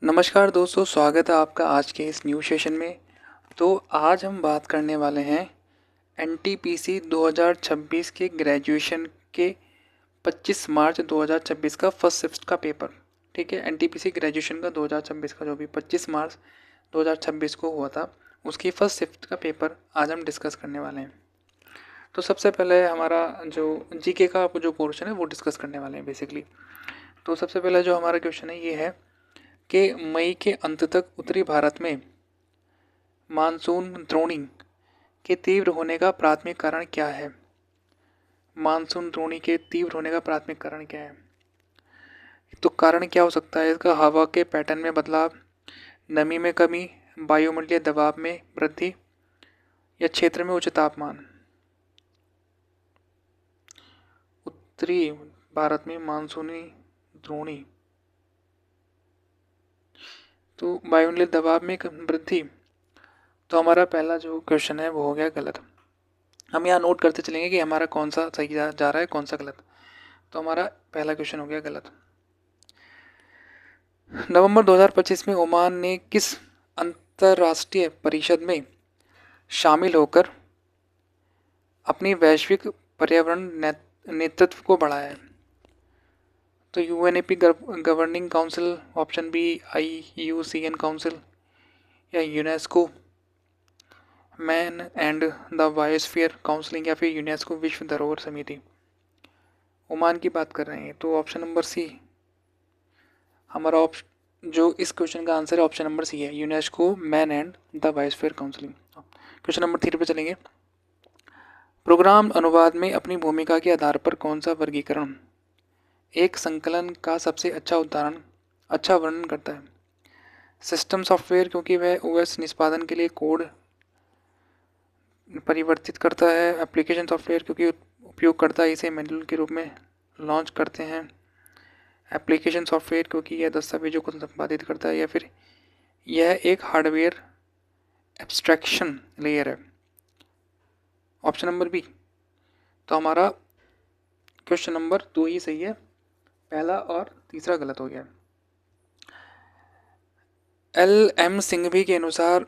नमस्कार दोस्तों, स्वागत है आपका आज के इस न्यू सेशन में। तो आज हम बात करने वाले हैं एनटीपीसी 2026 के ग्रेजुएशन के 25 मार्च 2026 का फर्स्ट शिफ्ट का पेपर। ठीक है, एनटीपीसी ग्रेजुएशन का 2026 का जो भी 25 मार्च 2026 को हुआ था उसकी फर्स्ट शिफ्ट का पेपर आज हम डिस्कस करने वाले हैं। तो सबसे पहले हमारा जो जीके का जो पोर्शन है वो डिस्कस करने वाले हैं बेसिकली। तो सबसे पहला जो हमारा क्वेश्चन है ये है कि मई के अंत तक उत्तरी भारत में मानसून द्रोणी के तीव्र होने का प्राथमिक कारण क्या है। मानसून द्रोणी के तीव्र होने का प्राथमिक कारण क्या है? तो कारण क्या हो सकता है इसका? हवा के पैटर्न में बदलाव, नमी में कमी, वायुमंडलीय दबाव में वृद्धि या क्षेत्र में उच्च तापमान। उत्तरी भारत में मानसूनी द्रोणी, तो वायुमंडलीय दबाव में वृद्धि। तो हमारा पहला जो क्वेश्चन है वो हो गया गलत। हम यहाँ नोट करते चलेंगे कि हमारा कौन सा सही जा रहा है, कौन सा गलत। तो हमारा पहला क्वेश्चन हो गया गलत। नवंबर 2025 में ओमान ने किस अंतर्राष्ट्रीय परिषद में शामिल होकर अपनी वैश्विक पर्यावरण नेतृत्व को बढ़ाया है? तो UNEP governing council, option B IUCN council, या UNESCO man and the biosphere counselling, या फिर यूनेस्को विश्व धरोहर समिति। ओमान की बात कर रहे हैं तो ऑप्शन नंबर सी हमारा ऑप्शन, जो इस क्वेश्चन का आंसर है ऑप्शन नंबर सी है, UNESCO man and the biosphere counselling. Question number 3 पे चलेंगे। प्रोग्राम अनुवाद में अपनी भूमिका के आधार पर कौन सा वर्गीकरण एक संकलन का सबसे अच्छा वर्णन करता है? सिस्टम सॉफ्टवेयर, क्योंकि वह OS निष्पादन के लिए कोड परिवर्तित करता है। एप्लीकेशन सॉफ्टवेयर, क्योंकि उपयोगकर्ता इसे मैनुअल के रूप में लॉन्च करते हैं। एप्लीकेशन सॉफ्टवेयर, क्योंकि यह दस्तावेजों को संपादित करता है। या फिर यह एक हार्डवेयर एब्स्ट्रैक्शन लेयर है। Option number B. तो हमारा क्वेश्चन नंबर 2 ही सही है, पहला और तीसरा गलत हो गया। LM सिंघवी के अनुसार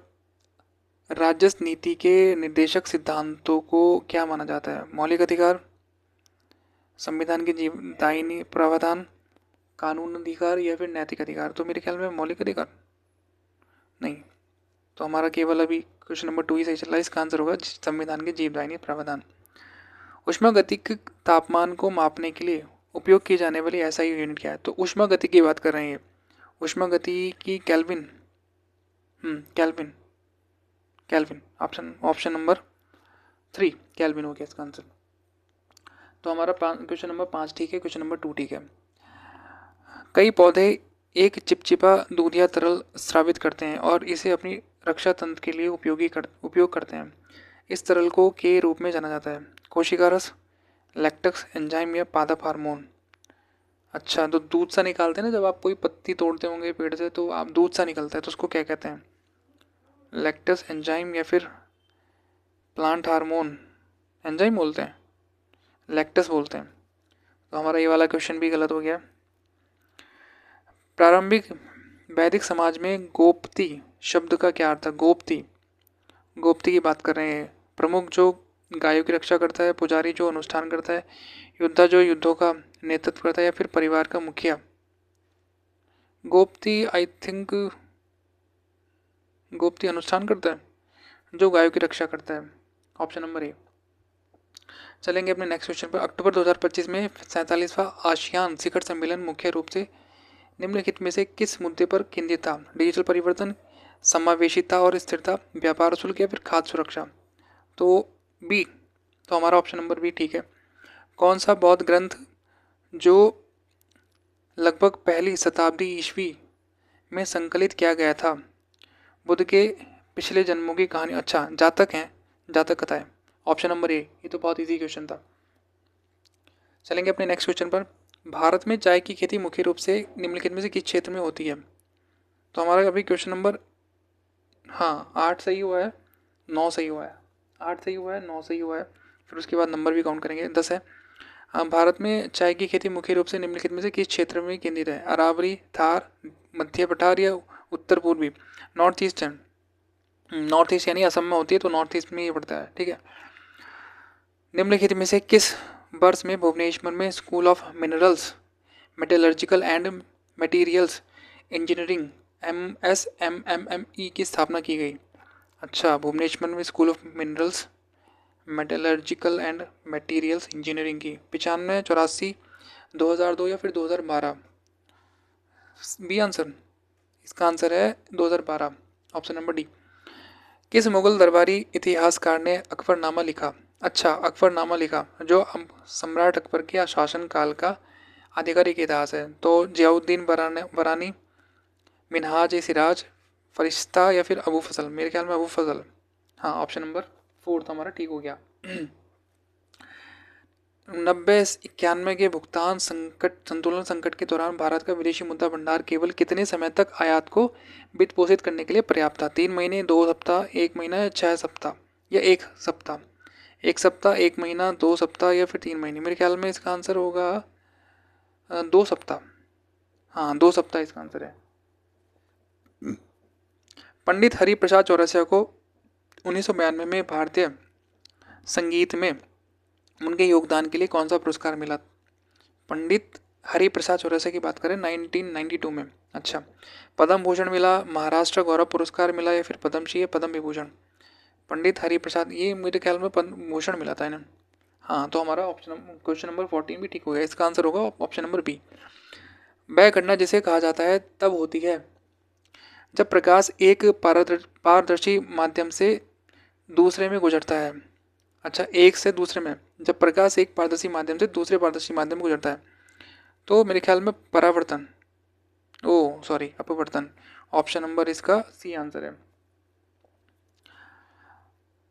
राजस्व नीति के निर्देशक सिद्धांतों को क्या माना जाता है? मौलिक अधिकार, संविधान के दायनी प्रावधान, कानून अधिकार, या फिर नैतिक अधिकार। तो मेरे ख्याल में मौलिक अधिकार नहीं, तो हमारा केवल अभी क्वेश्चन नंबर 2 ही सही चल रहा है। इसका आंसर होगा संविधान के जीवदायिनी प्रावधान। उष्मागतिक तापमान को मापने के लिए उपयोग की जाने वाली ऐसा यूनिट क्या है? तो उष्मागति की बात कर रहे हैं। उष्मागति की kelvin, kelvin kelvin option number 3 kelvin हो गया इसका आंसर। तो हमारा क्वेश्चन नंबर 5 ठीक है, क्वेश्चन नंबर 2 ठीक है। कई पौधे एक चिपचिपा दूधिया तरल स्रावित करते हैं और इसे अपनी रक्षा तंत्र के लिए उपयोग करते हैं। इस तरल को के रूप में जाना जाता है? कोशिका रस, लैक्टेक्स एंजाइम, या पादप हार्मोन। अच्छा, तो दूध सा निकालते हैं ना, जब आप कोई पत्ती तोड़ते होंगे पेड़ से तो आप दूध सा निकलता है, तो उसको क्या कहते हैं? लैक्टेस एंजाइम, या फिर प्लांट हार्मोन एंजाइम बोलते हैं, लैक्टस बोलते हैं। तो हमारा ये वाला क्वेश्चन भी गलत हो गया। प्रारंभिक वैदिक समाज में गोपति शब्द का क्या अर्थ है? गोपति की बात कर रहे हैं। प्रमुख जो गायों की रक्षा करता है, पुजारी जो अनुष्ठान करता है, योद्धा जो युद्धों का नेतृत्व करता है, या फिर परिवार का मुखिया। गोपति आई थिंक गोपति अनुष्ठान करता है, जो गायों की रक्षा करता है। ऑप्शन नंबर ए। चलेंगे अपने नेक्स्ट क्वेश्चन पर। अक्टूबर 2025 में 47वां आसियान शिखर सम्मेलन मुख्य रूप से निम्नलिखित में से किस मुद्दे पर केंद्रित था? डिजिटल परिवर्तन, समावेशिता और स्थिरता, व्यापार शुल्क, या फिर खाद्य सुरक्षा। तो बी, तो हमारा ऑप्शन नंबर बी ठीक है। कौन सा बौद्ध ग्रंथ जो लगभग पहली शताब्दी ईस्वी में संकलित किया गया था? बुद्ध के पिछले जन्मों की कहानी। अच्छा, जातक हैं, जातक कथा है। ऑप्शन नंबर ए। ये तो बहुत इजी क्वेश्चन था। चलेंगे अपने नेक्स्ट क्वेश्चन पर। भारत में चाय की खेती मुख्य रूप से निम्नलिखित में से किस क्षेत्र में होती है? तो हमारा अभी क्वेश्चन नंबर 8 सही हुआ है, 9 सही हुआ है। 8 सही हुआ है, 9 सही हुआ है, फिर उसके बाद नंबर भी काउंट करेंगे। 10 है। भारत में चाय की खेती मुख्य रूप से निम्नलिखित में से किस क्षेत्र में केंद्रित है? अरावली, थार, मध्य पठार या उत्तर पूर्वी? नॉर्थ ईस्ट है। नॉर्थ ईस्ट यानी असम में होती है, तो नॉर्थ ईस्ट में ये पड़ता है, ठीक है। निम्नलिखित में से किस वर्ष में भुवनेश्वर में school of minerals metallurgical and materials engineering MSMME की स्थापना की गई? अच्छा, भुवनेश्वर में school of minerals metallurgical and materials engineering की 95, 84, 2002 या फिर 2012? B answer. इसका आंसर है 2012, ऑप्शन नंबर डी। किस मुगल दरबारी इतिहासकार ने अकबरनामा लिखा? अच्छा, अकबरनामा लिखा, जो सम्राट अकबर के शासन काल का आधिकारिक इतिहास है। तो जियाउद्दीन बरानी, मिनहाज ए सिराज, फरिश्ता या फिर अबू फजल? मेरे ख्याल में अबू फजल। हाँ, ऑप्शन नंबर 4 हमारा ठीक हो गया। 90-91 के भुगतान संतुलन संकट के दौरान भारत का विदेशी मुद्रा भंडार केवल कितने समय तक आयात को वित्त पोषित करने के लिए पर्याप्त था? 3 महीने, 2 सप्ताह, 1 महीना, 6 सप्ताह या 1 सप्ताह? 1 सप्ताह, 1 महीना, 2 सप्ताह या फिर 3 महीने? मेरे ख्याल में इसका आंसर होगा 2 सप्ताह। हाँ, 2 सप्ताह इसका आंसर है। पंडित हरिप्रसाद चौरसिया को 1992 में भारतीय संगीत में उनके योगदान के लिए कौन सा पुरस्कार मिला? पंडित हरिप्रसाद चौरसिया की बात करें 1992 में। अच्छा, पद्म भूषण मिला, महाराष्ट्र गौरव पुरस्कार मिला या फिर पद्मश्री या पद्म विभूषण? पंडित हरिप्रसाद, ये मेरे ख्याल में पद्म भूषण मिला था इन्हें। हाँ, तो हमारा क्वेश्चन नंबर 14 भी ठीक हो गया। इसका आंसर होगा ऑप्शन नंबर बी। वह घटना जिसे कहा जाता है तब होती है जब प्रकाश एक पारदर्शी माध्यम से दूसरे में गुजरता है। अच्छा, एक से दूसरे में, जब प्रकाश एक पारदर्शी माध्यम से दूसरे पारदर्शी माध्यम में गुजरता है, तो मेरे ख्याल में परावर्तन, अपवर्तन। ऑप्शन नंबर इसका सी आंसर है।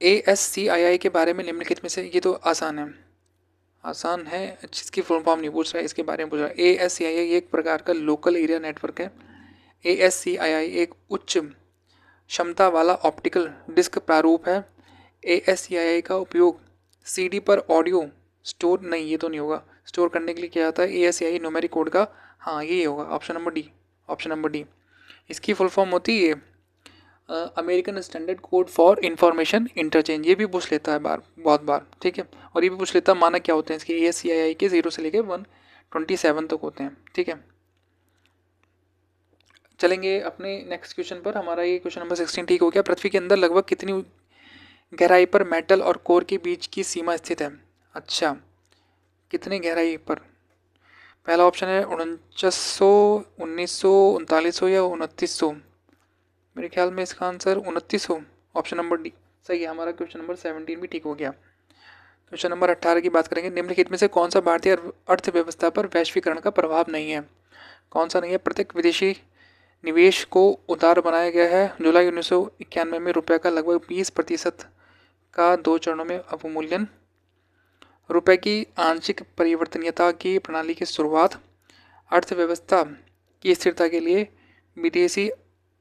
ASCII के बारे में निम्नलिखित में से, ये तो आसान है, जिसकी फुल फॉर्म नहीं पूछ रहा है, इसके बारे में पूछ रहा है। ASCII एक प्रकार का लोकल एरिया नेटवर्क है। ASCII एक उच्च क्षमता वाला ऑप्टिकल डिस्क प्रारूप है। ASCII का उपयोग CD पर ऑडियो स्टोर नहीं, ये तो नहीं होगा, स्टोर करने के लिए किया जाता है। ASCII न्यूमेरिक कोड का, हाँ ये होगा, ऑप्शन नंबर डी। इसकी फुल फॉर्म होती है American standard code for information interchange. ये भी पूछ लेता है बहुत बार, ठीक है। और ये भी पूछ लेता है मानक क्या होते हैं इसके। ASCII के 0 से लेके 127 तक होते हैं, ठीक है। चलेंगे अपने नेक्स्ट क्वेश्चन पर। हमारा ये क्वेश्चन नंबर 16 ठीक हो गया। पृथ्वी के अंदर लगभग कितनी गहराई पर मेटल और कोर के बीच की सीमा स्थित है? अच्छा, कितनी गहराई पर? पहला ऑप्शन है 4900, 1900, 3900 या 2900? मेरे ख्याल में इसका आंसर 2900, ऑप्शन नंबर डी सही है। हमारा क्वेश्चन नंबर 17 भी ठीक हो गया। क्वेश्चन नंबर 18 की बात करेंगे। निम्नलिखित में से कौन सा भारतीय अर्थव्यवस्था पर वैश्वीकरण का प्रभाव नहीं है? कौन सा नहीं है? प्रत्येक विदेशी निवेश को उदार बनाया गया है। जुलाई 1991 में रुपये का लगभग 20% का 2 चरणों में अवमूल्यन। रुपये की आंशिक परिवर्तनीयता की प्रणाली की शुरुआत। अर्थव्यवस्था की स्थिरता के लिए विदेशी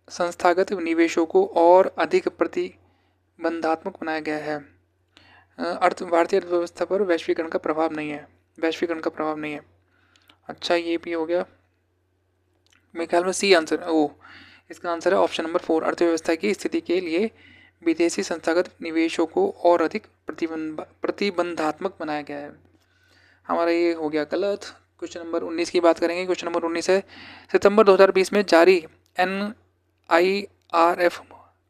संस्थागत निवेशों को और अधिक प्रतिबंधात्मक बनाया गया है। भारतीय अर्थव्यवस्था पर वैश्वीकरण का प्रभाव नहीं है। अच्छा, ये भी हो गया। मेरे ख्याल में सी आंसर, इसका आंसर है ऑप्शन नंबर 4। अर्थव्यवस्था की स्थिति के लिए विदेशी संस्थागत निवेशों को और अधिक प्रतिबंधात्मक बनाया गया है। हमारा ये हो गया गलत। क्वेश्चन नंबर 19 की बात करेंगे। क्वेश्चन नंबर 19 है, सितंबर 2020 में जारी NIRF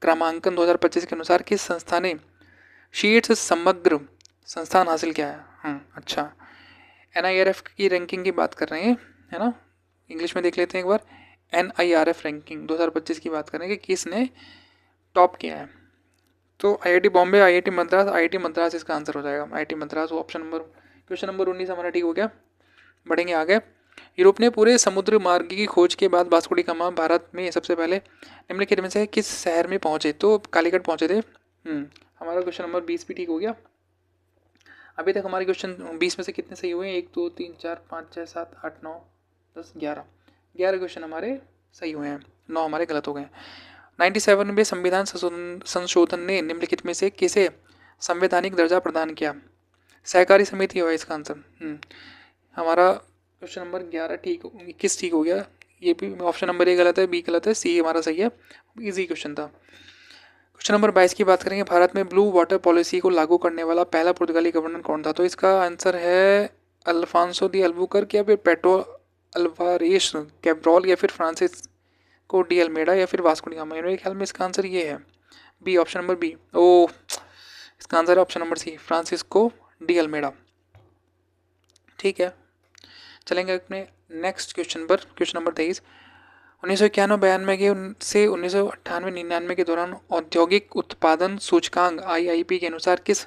क्रमांकन 2025 के अनुसार किस संस्था ने शीर्ष समग्र संस्थान हासिल किया है? अच्छा, NIRF की रैंकिंग की बात कर रहे हैं, है ना। इंग्लिश में देख लेते हैं एक बार। NIRF रैंकिंग 2025 की बात करेंगे, किसने टॉप किया है? तो IIT बॉम्बे, IIT मद्रास इसका आंसर हो जाएगा। IIT Madras option number. Question number 19 हमारा ठीक हो गया। बढ़ेंगे आगे। यूरोप ने पूरे समुद्र मार्ग की खोज के बाद वास्को डी गामा भारत में सबसे पहले निम्नलिखित में से किस शहर में पहुंचे? तो कालीकट पहुंचे थे। हमारा क्वेश्चन नंबर 20 भी ठीक हो गया। अभी तक हमारे क्वेश्चन 20 में से कितने सही हुए? 1 2 3 4 5 6 7 8 9 10 11 क्वेश्चन हमारे सही हुए हैं, 9 हमारे गलत हो गए। 97 में संविधान संशोधन ने निम्नलिखित में से किसे संवैधानिक दर्जा प्रदान किया? सहकारी समिति हुआ इसका आंसर। हमारा क्वेश्चन नंबर 21 ठीक हो गया। ये भी ऑप्शन नंबर ए गलत है, बी गलत है, सी हमारा सही है। इजी क्वेश्चन था। क्वेश्चन नंबर 22 की बात करेंगे, भारत में ब्लू वाटर पॉलिसी को लागू करने वाला पहला पुर्तगाली गवर्नर कौन था? तो इसका आंसर है अल्फांसो दी अल्बुकर्क या फिर पेट्रो अल्वारेस कैब्रॉल या फिर फ्रांसिस्को डी अल्मेडा या फिर वास्को डी गामा। मेरे ख्याल में इसका आंसर ये है बी, ऑप्शन नंबर बी। ओ, इसका आंसर है option number C, Francisco de Almeida. ठीक है, चलेंगे अपने नेक्स्ट क्वेश्चन पर। क्वेश्चन नंबर 23, 1991 के से 1998-99 के दौरान औद्योगिक उत्पादन सूचकांक IIP के अनुसार किस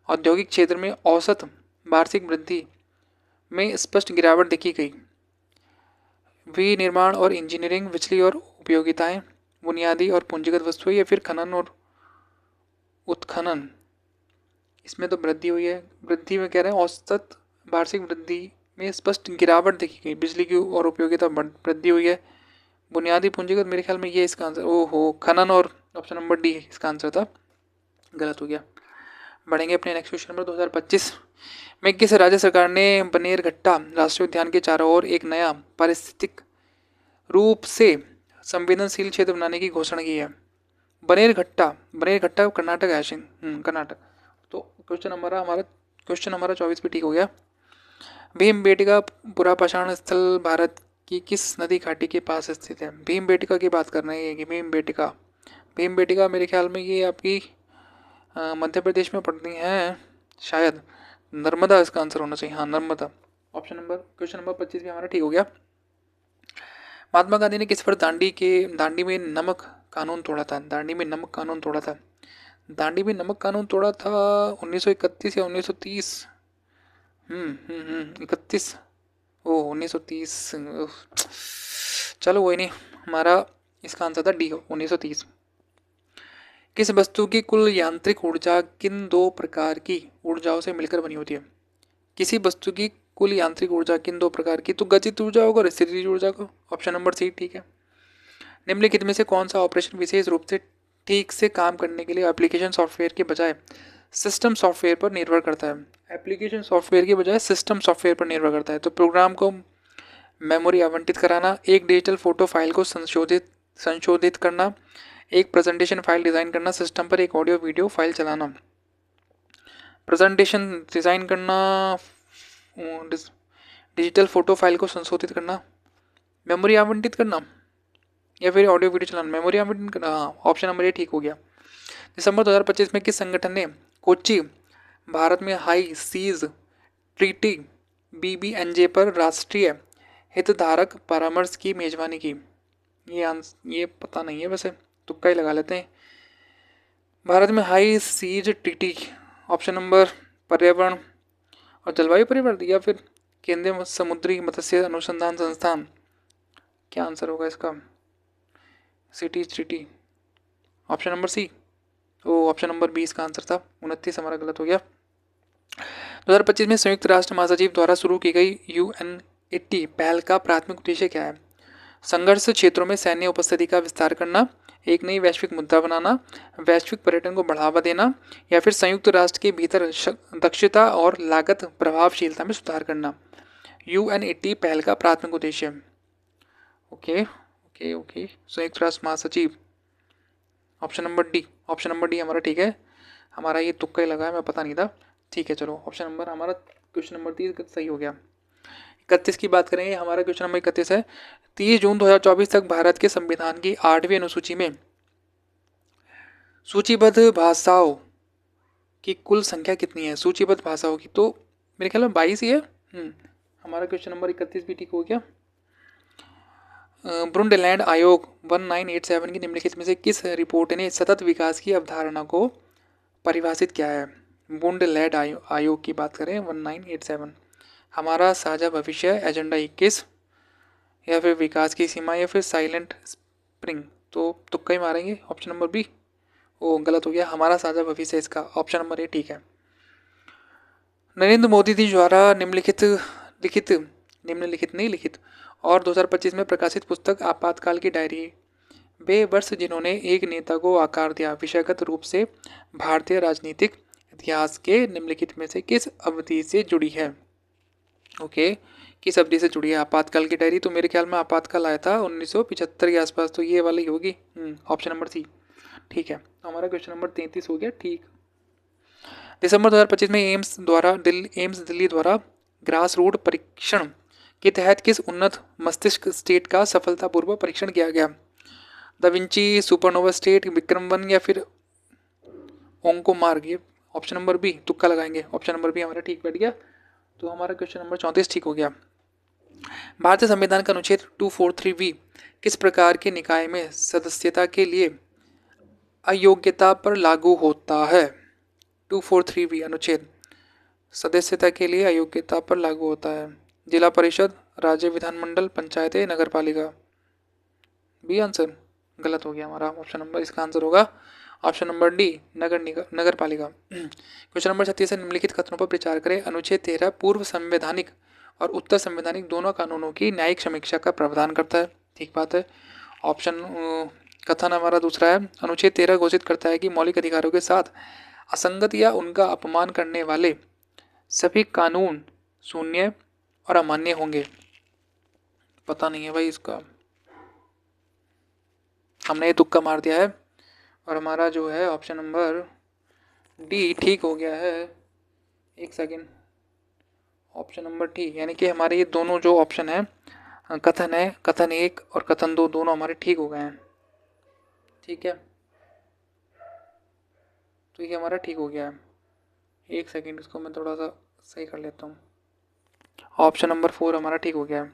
औद्योगिक क्षेत्र में औसत वार्षिक वृद्धि में स्पष्ट गिरावट देखी गई? विनिर्माण और इंजीनियरिंग, बिजली और उपयोगिताएं, बुनियादी और पूंजीगत वस्तुएं या फिर खनन और उत्खनन। इसमें तो वृद्धि हुई है, वृद्धि में कह रहे हैं औसत वार्षिक वृद्धि में स्पष्ट गिरावट देखी गई, बिजली की और उपयोगिता वृद्धि हुई है, बुनियादी पूंजीगत, मेरे ख्याल में ये इसका आंसर, ओहो खनन और ऑप्शन नंबर डी इसका आंसर था, गलत हो गया। बढ़ेंगे अपने नेक्स्ट क्वेश्चन नंबर 2025 में किस राज्य सरकार ने बनेरघट्टा राष्ट्रीय उद्यान के चारों ओर एक नया पारिस्थितिक रूप से संवेदनशील क्षेत्र बनाने की घोषणा की है? बनेरघट्टा, बनेरघट्टा कर्नाटक है, कर्नाटक। तो क्वेश्चन हमारा 24 भी ठीक हो गया। भीमबेटका पुरापाषाण स्थल भारत की किस नदी घाटी के पास स्थित है? भीमबेटका की बात कर रहे हैं कि भीमबेटका मेरे ख्याल में ये आपकी मध्य प्रदेश में पड़ती हैं शायद, नर्मदा इसका आंसर होना चाहिए, हाँ नर्मदा। क्वेश्चन नंबर 25 भी हमारा ठीक हो गया। महात्मा गांधी ने किस पर दांडी में नमक कानून तोड़ा था? दांडी में नमक कानून तोड़ा था 1931 या 1930? 31, ओह 1930। चलो वही नहीं, हमारा इसका आंसर था डी, 1930। किस वस्तु की कुल यांत्रिक ऊर्जा किन दो प्रकार की ऊर्जाओं से मिलकर बनी होती है? किसी वस्तु की कुल यांत्रिक ऊर्जा किन दो प्रकार की? तो गतिज ऊर्जा होगा और स्थितिज ऊर्जा को, ऑप्शन नंबर सी ठीक है। निम्नलिखित में से कौन सा ऑपरेशन विशेष रूप से ठीक से काम करने के लिए एप्लीकेशन सॉफ्टवेयर के बजाय सिस्टम सॉफ्टवेयर पर निर्भर करता है? एप्लीकेशन सॉफ्टवेयर के बजाय सिस्टम सॉफ्टवेयर पर निर्भर करता है। तो प्रोग्राम को मेमोरी आवंटित कराना, एक डिजिटल फोटो फाइल को संशोधित करना, एक प्रेजेंटेशन फाइल डिज़ाइन करना, सिस्टम पर एक ऑडियो वीडियो फाइल चलाना। प्रेजेंटेशन डिज़ाइन करना, डिजिटल फोटो फाइल को संशोधित करना, मेमोरी आवंटित करना या फिर ऑडियो वीडियो चलाना, मेमोरी आवंटित करना, ऑप्शन नंबर ए ठीक हो गया। दिसंबर 2025 में किस संगठन ने कोच्चि भारत में हाई सीज ट्रीटी BBNJ पर राष्ट्रीय हितधारक परामर्श की मेजबानी की? ये पता नहीं है, वैसे तुक्का ही लगा लेते हैं। भारत में high seas treaty, option number पर्यावरण और जलवायु परिवर्तन या फिर केंद्रीय समुद्री मत्स्य अनुसंधान संस्थान, क्या आंसर होगा इसका? City treaty, option number C, option number B इसका आंसर था। 29 हमारा गलत हो गया। 2025 में संयुक्त राष्ट्र महासचिव द्वारा शुरू की गई UNET पहल का प्राथमिक उद्देश्य क्या है? संघर्ष क्षेत्रों में सैन्य उपस्थिति का विस्तार करना, एक नई वैश्विक मुद्दा बनाना, वैश्विक पर्यटन को बढ़ावा देना या फिर संयुक्त राष्ट्र के भीतर दक्षता और लागत प्रभावशीलता में सुधार करना। UNET पहल का प्राथमिक उद्देश्य, ओके, संयुक्त राष्ट्र महासचिव, ऑप्शन नंबर डी हमारा ठीक है। हमारा ये तुक्का ही लगा है, मैं पता नहीं था। ठीक है चलो, ऑप्शन नंबर हमारा क्वेश्चन नंबर 30 सही हो गया। 31 की बात करेंगे, हमारा क्वेश्चन नंबर 31 है 30 जून 2024 तक भारत के संविधान की 8वीं अनुसूची में सूचीबद्ध भाषाओं की कुल संख्या कितनी है? सूचीबद्ध भाषाओं की तो मेरे ख्याल में 22 ही है। हमारा क्वेश्चन नंबर 31 भी ठीक हो गया। ब्रुंडलैंड आयोग 1987 की निम्नलिखित में से किस रिपोर्ट ने सतत विकास की अवधारणा को परिभाषित किया है? ब्रुंडलैंड आयोग की बात करें 1987, हमारा साझा भविष्य, एजेंडा 21 या फिर विकास की सीमा या फिर साइलेंट स्प्रिंग। तो तुक्का ही मारेंगे, ऑप्शन नंबर बी, गलत हो गया, हमारा साझा भविष्य इसका, ऑप्शन नंबर ए ठीक है। नरेंद्र मोदी जी द्वारा निम्नलिखित और 2025 में प्रकाशित पुस्तक आपातकाल की डायरी वे वर्ष जिन्होंने एक नेता को आकार दिया विषयगत रूप से भारतीय राजनीतिक इतिहास के निम्नलिखित में से किस अवधि से जुड़ी है? ओके, किस अवधि से जुड़ी है आपातकाल की डायरी? तो मेरे ख्याल में आपातकाल आया था 1975 के आसपास, तो ये वाली होगी ऑप्शन नंबर सी। ठीक है, तो हमारा क्वेश्चन नंबर 33 हो गया ठीक। दिसंबर 2025 में एम्स दिल्ली द्वारा ग्रास रूट परीक्षण के तहत किस उन्नत मस्तिष्क स्टेट का सफलतापूर्वक परीक्षण किया गया? The Vinci, supernova state, Vikram 1 या फिर ओंकोमार्ग? ये ऑप्शन नंबर बी, तुक्का लगाएंगे, ऑप्शन नंबर बी हमारा ठीक बैठ गया। तो हमारा क्वेश्चन नंबर 34 ठीक हो गया। भारतीय संविधान का अनुच्छेद 243V किस प्रकार के निकाय में सदस्यता के लिए अयोग्यता पर लागू होता है? 243V अनुच्छेद सदस्यता के लिए अयोग्यता पर लागू होता है। जिला परिषद, राज्य विधानमंडल, पंचायतें, नगर पालिका? बी आंसर गलत हो गया हमारा। ऑप्शन नंबर इसका आंसर होगा ऑप्शन नंबर डी, नगर पालिका। क्वेश्चन नंबर 36 है, निम्नलिखित कथनों पर विचार करें। अनुच्छेद 13 पूर्व संवैधानिक और उत्तर संवैधानिक दोनों कानूनों की न्यायिक समीक्षा का प्रावधान करता है। ठीक बात है। ऑप्शन कथन हमारा दूसरा है, अनुच्छेद 13 घोषित करता है कि मौलिक अधिकारों के साथ असंगत या उनका अपमान करने वाले सभी कानून शून्य और अमान्य होंगे। पता नहीं है भाई इसका, हमने ये तुक्का मार दिया है और हमारा जो है ऑप्शन नंबर डी ठीक हो गया है। एक सेकेंड, ऑप्शन नंबर डी, यानी कि हमारे ये दोनों जो ऑप्शन है कथन 1 और कथन 2 दोनों हमारे ठीक हो गए हैं। ठीक है, तो ये हमारा ठीक हो गया है। एक सेकेंड, इसको मैं थोड़ा सा सही कर लेता हूँ। ऑप्शन नंबर 4 हमारा ठीक हो गया है।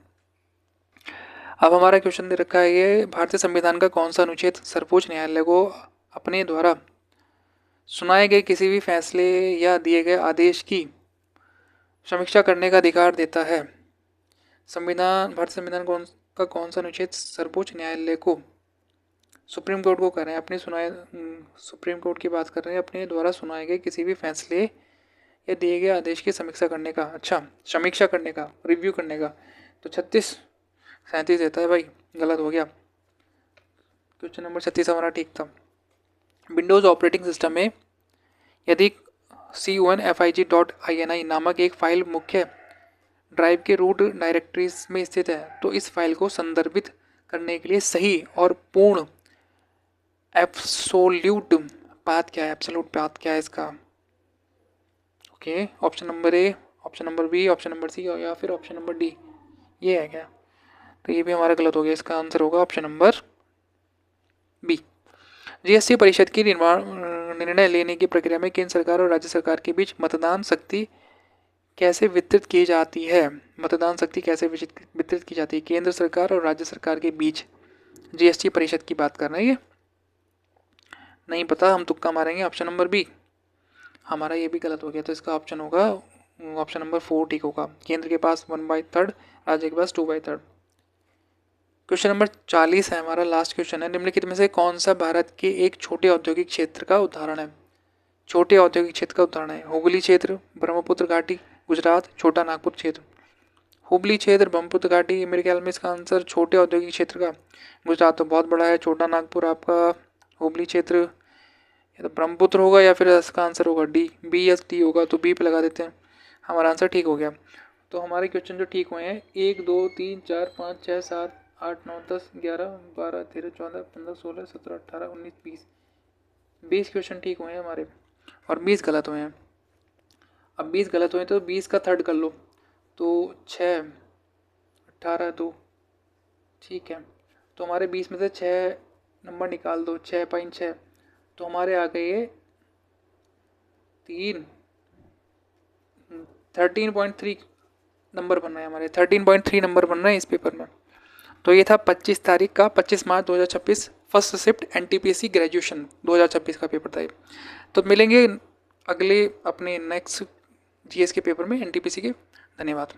अब हमारा क्वेश्चन दे रखा है ये, भारतीय संविधान का कौन सा अनुच्छेद सर्वोच्च न्यायालय को अपने द्वारा सुनाए गए किसी भी फैसले या दिए गए आदेश की समीक्षा करने का अधिकार देता है? भारतीय संविधान का कौन सा अनुच्छेद सर्वोच्च न्यायालय को, सुप्रीम कोर्ट को कर रहे हैं, सुप्रीम कोर्ट की बात कर रहे हैं, अपने द्वारा सुनाए गए किसी भी फैसले या दिए गए आदेश की समीक्षा करने का, समीक्षा करने का, रिव्यू करने का? तो 37 देता है भाई, गलत हो गया। क्वेश्चन नंबर 36 हमारा ठीक था। विंडोज़ ऑपरेटिंग सिस्टम में यदि config.ini नामक एक फाइल मुख्य ड्राइव के रूट डायरेक्टरीज में स्थित है, तो इस फाइल को संदर्भित करने के लिए सही और पूर्ण एब्सोल्यूट पाथ क्या है? एब्सोल्यूट पाथ क्या है इसका? Okay, option number A, option number B, option number C या फिर ऑप्शन नंबर डी, ये है क्या? तो ये भी हमारा गलत हो गया। इसका आंसर होगा ऑप्शन नंबर बी। जीएसटी परिषद की निर्णय लेने की प्रक्रिया में केंद्र सरकार और राज्य सरकार के बीच मतदान शक्ति कैसे वितरित की जाती है? मतदान शक्ति कैसे वितरित की जाती है केंद्र सरकार और राज्य सरकार के बीच? जीएसटी परिषद की बात कर रहे हैं, ये नहीं पता, हम तुक्का मारेंगे। ऑप्शन नंबर बी, हमारा ये भी गलत हो गया, तो इसका ऑप्शन होगा ऑप्शन नंबर 4 ठीक होगा। केंद्र के पास 1/3, राज्य के पास 2/3। क्वेश्चन नंबर 40 है हमारा, लास्ट क्वेश्चन है। निम्नलिखित में से कौन सा भारत के एक छोटे औद्योगिक क्षेत्र का उदाहरण है? छोटे औद्योगिक क्षेत्र का उदाहरण है हुगली क्षेत्र, ब्रह्मपुत्र घाटी, गुजरात, छोटा नागपुर क्षेत्र? हुगली क्षेत्र, ब्रह्मपुत्र घाटी, मेरे ख्याल में इसका आंसर छोटे औद्योगिक क्षेत्र का, गुजरात तो बहुत बड़ा है, छोटा नागपुर आपका, हुगली क्षेत्र या तो ब्रह्मपुत्र होगा या फिर इसका आंसर होगा डी, बी या डी होगा, तो बी पे लगा देते हैं। हमारा आंसर ठीक हो गया। तो हमारे क्वेश्चन जो ठीक हुए हैं 1 2 3 4 5 6 7 8 9 10 11 12 13 14 15 16 17 18 19 20 क्वेश्चन ठीक हुए हैं हमारे और 20 गलत हुए हैं। अब 20 गलत हुए तो 20 का थर्ड कर लो, तो 6 18 तो ठीक है। तो हमारे 20 में से 6 नंबर निकाल दो, 6.6, तो हमारे आ गए 13.3 नंबर बन रहे हैं हमारे, 13.3 नंबर बन रहे हैं इस पेपर में। तो ये था 25 तारीख का, 25 मार्च 2026 फर्स्ट शिफ्ट एनटीपीसी ग्रेजुएशन 2026 का पेपर था ये। तो मिलेंगे अगले अपने नेक्स्ट जीएस के पेपर में एनटीपीसी के। धन्यवाद।